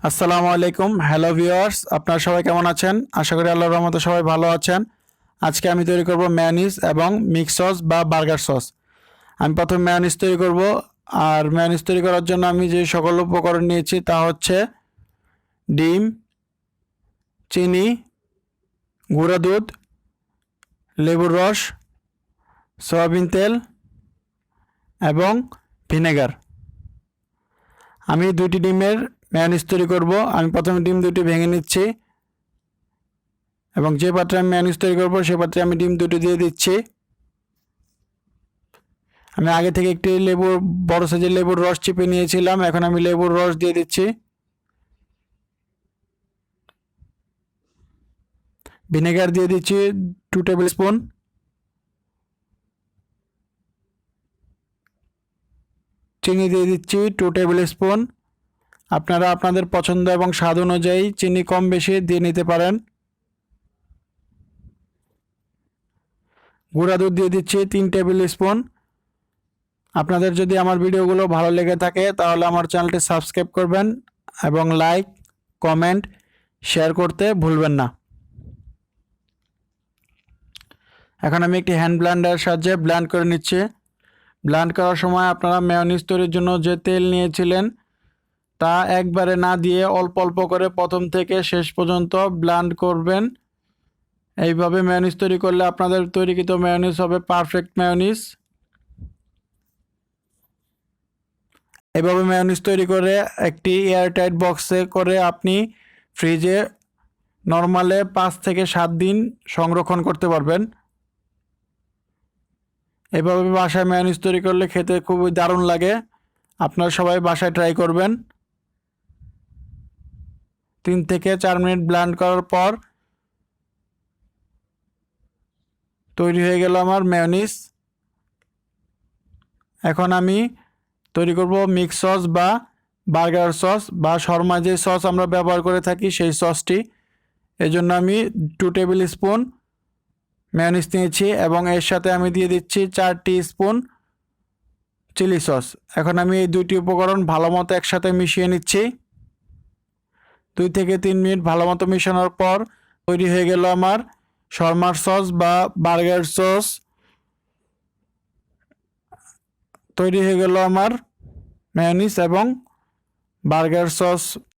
আসসালামু আলাইকুম, hello viewers, আপনারা সবাই কেমন আছেন? আশা করি আল্লাহর রহমতে সবাই ভালো আছেন। আজকে আমি তৈরি করব মেয়োনিজ এবং মিক্স সস বা বার্গার সস। আমি প্রথমে মেয়োনিজ তৈরি করব। আর মেয়োনিজ তৈরি করার জন্য আমি যে সকল উপকরণ নিয়েছি তা হচ্ছে ডিম, চিনি, গুঁড়া দুধ, লেবুর রস, সয়াবিন তেল এবং ভিনেগার। আমি 2টি ডিমের মেয়োনিজ তৈরি করব। আমি প্রথমে ডিম 2টি ভেঙে নিচ্ছি এবং যে পাত্রে আমি মেয়োনিজ তৈরি করব সেই পাত্রে আমি ডিম 2টি দিয়ে দিচ্ছি। আমি আগে থেকে একটি বড় সাইজের লেবুর রস চিপে নিয়েছিলাম, এখন আমি লেবুর রস দিয়ে দিচ্ছি। ভিনেগার দিয়ে দিচ্ছি 2 টেবিল স্পুন। চিনি দিয়ে দিচ্ছি 2 টেবিল স্পুন। আপনারা আপনাদের পছন্দ এবং স্বাদ অনুযায়ী চিনি কম বেশি দিয়ে নিতে পারেন। গুঁড়া দুধ দিয়ে দিচ্ছি 3 টেবিল স্পুন। আপনাদের যদি আমার ভিডিওগুলো ভালো লেগে থাকে তাহলে আমার চ্যানেলটি সাবস্ক্রাইব করবেন এবং লাইক, কমেন্ট, শেয়ার করতে ভুলবেন না। এখন আমি একটি হ্যান্ড ব্লেন্ডারের সাহায্যে ব্লেন্ড করে নিচ্ছি। ব্লেন্ড করার সময় আপনারা মেয়োনিজ তৈরির জন্য যে তেল নিয়েছিলেন তা একবারে না দিয়ে অল্প অল্প করে প্রথম থেকে শেষ পর্যন্ত ব্লেন্ড করবেন। এইভাবে মেয়োনিজ তৈরি করলে আপনাদের তৈরিকৃত মেয়োনিজ হবে পারফেক্ট মেয়োনিজ। এভাবে মেয়োনিজ তৈরি করে একটি এয়ারটাইট বক্সে করে আপনি ফ্রিজে নরমালে 5 থেকে 7 দিন সংরক্ষণ করতে পারবেন। এভাবে বাসায় মেয়োনিজ তৈরি করলে খেতে খুবই দারুণ লাগে। আপনারা সবাই বাসায় ট্রাই করবেন। 3 থেকে 4 মিনিট ব্লেন্ড করার পর তৈরি হয়ে গেল আমার মেয়োনিজ। এখন আমি তৈরি করব মিক্স সস বা বার্গার সস বা শর্মা যে সস আমরা ব্যবহার করে থাকি সেই সসটি। এজন্য আমি 2 টেবিল স্পুন মেয়োনিজ নিয়েছি এবং এর সাথে আমি দিয়ে দিচ্ছি 4 টিস্পুন চিলি সস। এখন আমি এই 2টি উপকরণ ভালো মতো একসাথে মিশিয়ে নিচ্ছি। 2 থেকে 3 মিনিট ভালো মতো মিশানোর পর তৈরি হয়ে গেল আমার শর্মার সস বা বার্গার সস। তৈরি হয়ে গেল আমার মেয়োনিজ এবং বার্গার সস